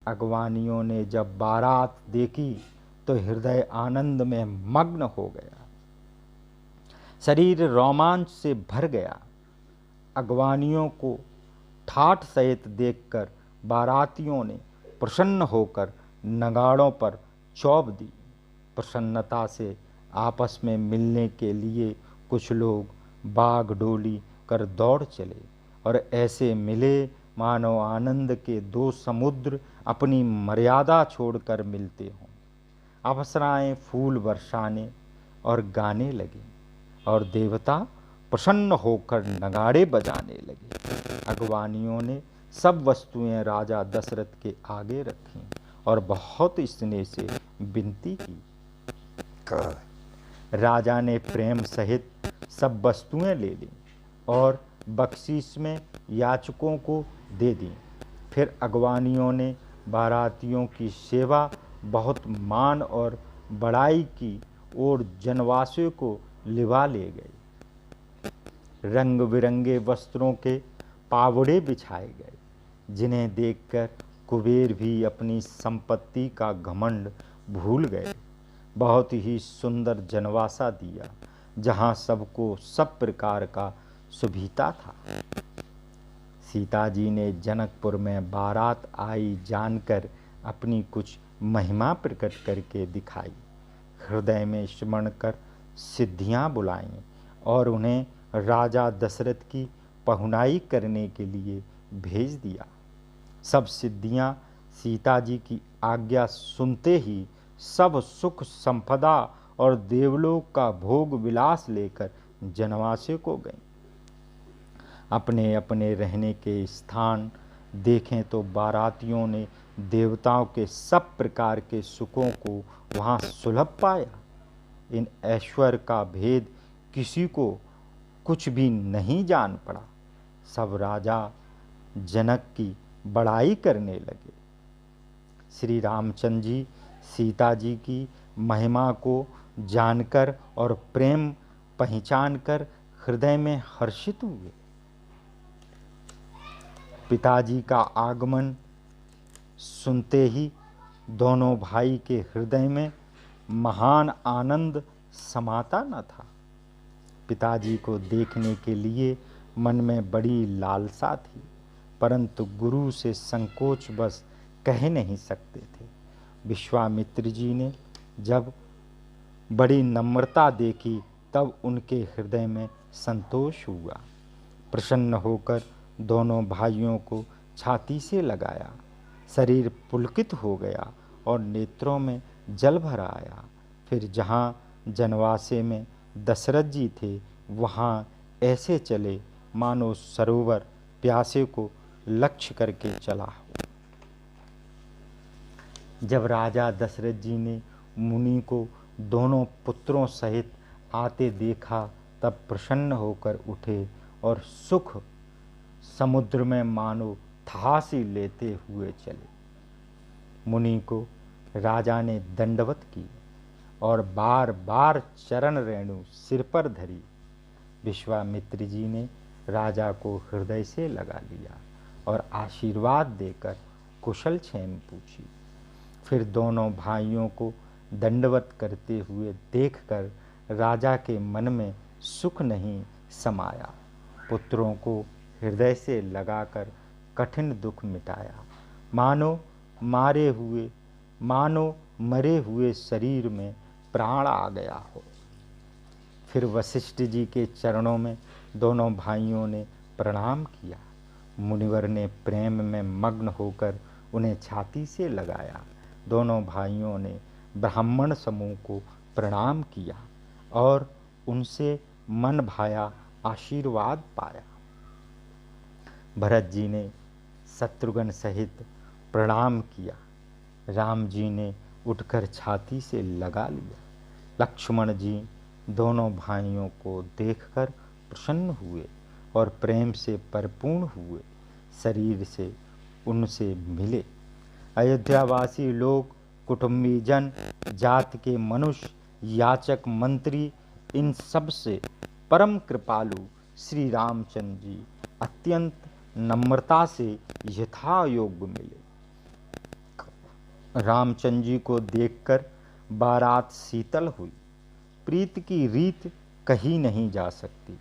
अगवानियों ने जब बारात देखी तो हृदय आनंद में मग्न हो गया, शरीर रोमांच से भर गया। अगवानियों को ठाठ सहित देखकर बारातियों ने प्रसन्न होकर नगाड़ों पर चौब दी। प्रसन्नता से आपस में मिलने के लिए कुछ लोग बागडोली कर दौड़ चले और ऐसे मिले मानो आनंद के दो समुद्र अपनी मर्यादा छोड़कर मिलते हों। अप्सराएं फूल बरसाने और गाने लगे और देवता प्रसन्न होकर नगाड़े बजाने लगे। अगवानियों ने सब वस्तुएं राजा दशरथ के आगे रखीं और बहुत स्नेह से विनती की। राजा ने प्रेम सहित सब वस्तुएं ले लीं और बख्शीश में याचकों को दे दी। फिर अगवानियों ने बारातियों की सेवा बहुत मान और बड़ाई की और जनवासियों को लिवा ले गए। रंग बिरंगे वस्त्रों के पावड़े बिछाए गए, जिन्हें देखकर कुबेर भी अपनी संपत्ति का घमंड भूल गए। बहुत ही सुंदर जनवासा दिया, जहाँ सबको सब प्रकार का सुविधा था। सीता जी ने जनकपुर में बारात आई जानकर अपनी कुछ महिमा प्रकट करके दिखाई। हृदय में स्मरण कर सिद्धियां बुलाईं और उन्हें राजा दशरथ की पहुनाई करने के लिए भेज दिया। सब सिद्धियां सीता जी की आज्ञा सुनते ही सब सुख संपदा और देवलोक का भोग विलास लेकर जनवासे को गईं। अपने अपने रहने के स्थान देखें तो बारातियों ने देवताओं के सब प्रकार के सुखों को वहाँ सुलभ पाया। इन ऐश्वर्य का भेद किसी को कुछ भी नहीं जान पड़ा। सब राजा जनक की बड़ाई करने लगे। श्री रामचंद्र जी सीता जी की महिमा को जानकर और प्रेम पहचानकर हृदय में हर्षित हुए। पिताजी का आगमन सुनते ही दोनों भाई के हृदय में महान आनंद समाता न था। पिताजी को देखने के लिए मन में बड़ी लालसा थी, परंतु गुरु से संकोच बस कह नहीं सकते थे। विश्वामित्र जी ने जब बड़ी नम्रता देखी तब उनके हृदय में संतोष हुआ। प्रसन्न होकर दोनों भाइयों को छाती से लगाया। शरीर पुलकित हो गया और नेत्रों में जल भर आया। फिर जहाँ जनवासे में दशरथ जी थे वहाँ ऐसे चले मानो सरोवर प्यासे को लक्ष्य करके चला हो। जब राजा दशरथ जी ने मुनि को दोनों पुत्रों सहित आते देखा तब प्रसन्न होकर उठे और सुख समुद्र में मानो थासी लेते हुए चले। मुनि को राजा ने दंडवत की और बार बार चरण रेणु सिर पर धरी। विश्वामित्र जी ने राजा को हृदय से लगा लिया और आशीर्वाद देकर कुशल क्षेम पूछी। फिर दोनों भाइयों को दंडवत करते हुए देखकर राजा के मन में सुख नहीं समाया। पुत्रों को हृदय से लगाकर कठिन दुख मिटाया, मानो मरे हुए शरीर में प्राण आ गया हो। फिर वशिष्ठ जी के चरणों में दोनों भाइयों ने प्रणाम किया। मुनिवर ने प्रेम में मग्न होकर उन्हें छाती से लगाया। दोनों भाइयों ने ब्राह्मण समूह को प्रणाम किया और उनसे मन भाया आशीर्वाद पाया। भरत जी ने शत्रुघ्न सहित प्रणाम किया। राम जी ने उठकर छाती से लगा लिया। लक्ष्मण जी दोनों भाइयों को देखकर प्रसन्न हुए और प्रेम से परिपूर्ण हुए शरीर से उनसे मिले। अयोध्यावासी लोग, कुटुंबी जन, जाति के मनुष्य, याचक, मंत्री, इन सब से परम कृपालु श्री रामचंद्र जी अत्यंत नम्रता से यथायोग्य मिले। रामचंद्र जी को देखकर बारात शीतल हुई। प्रीत की रीत कही नहीं जा सकती।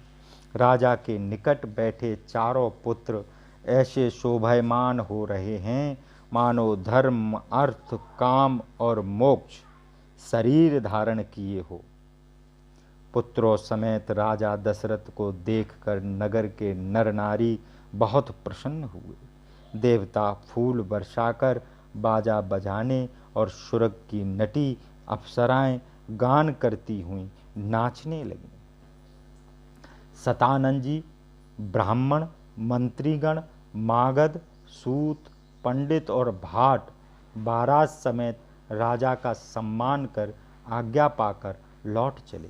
राजा के निकट बैठे चारों पुत्र ऐसे शोभायमान हो रहे हैं मानो धर्म, अर्थ, काम और मोक्ष शरीर धारण किए हो। पुत्रों समेत राजा दशरथ को देखकर नगर के नर नारी बहुत प्रसन्न हुए। देवता फूल बरसाकर बाजा बजाने और सुरग की नटी अप्सराएं गान करती हुई नाचने लगीं। सतानंद जी, ब्राह्मण, मंत्रीगण, मागध, सूत, पंडित और भाट बारात समेत राजा का सम्मान कर आज्ञा पाकर लौट चले।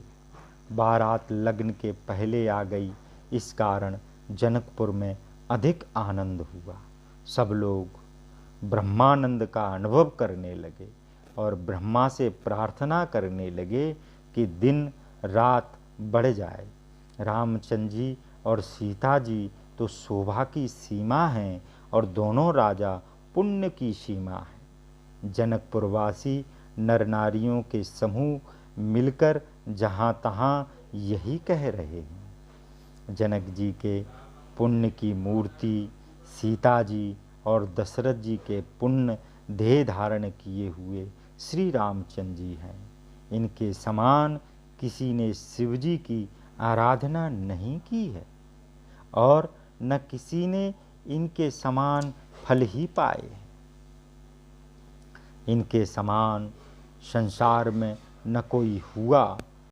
बारात लग्न के पहले आ गई, इस कारण जनकपुर में अधिक आनंद हुआ। सब लोग ब्रह्मानंद का अनुभव करने लगे और ब्रह्मा से प्रार्थना करने लगे कि दिन रात बढ़ जाए। रामचंद्र जी और सीता जी तो शोभा की सीमा हैं और दोनों राजा पुण्य की सीमा हैं। जनकपुरवासी नर नारियों के समूह मिलकर जहाँ तहाँ यही कह रहे हैं। जनक जी के पुण्य की मूर्ति सीता जी और दशरथ जी के पुण्य देह धारण किए हुए श्री रामचंद्र जी हैं। इनके समान किसी ने शिव जी की आराधना नहीं की है और न किसी ने इनके समान फल ही पाए। इनके समान संसार में न कोई हुआ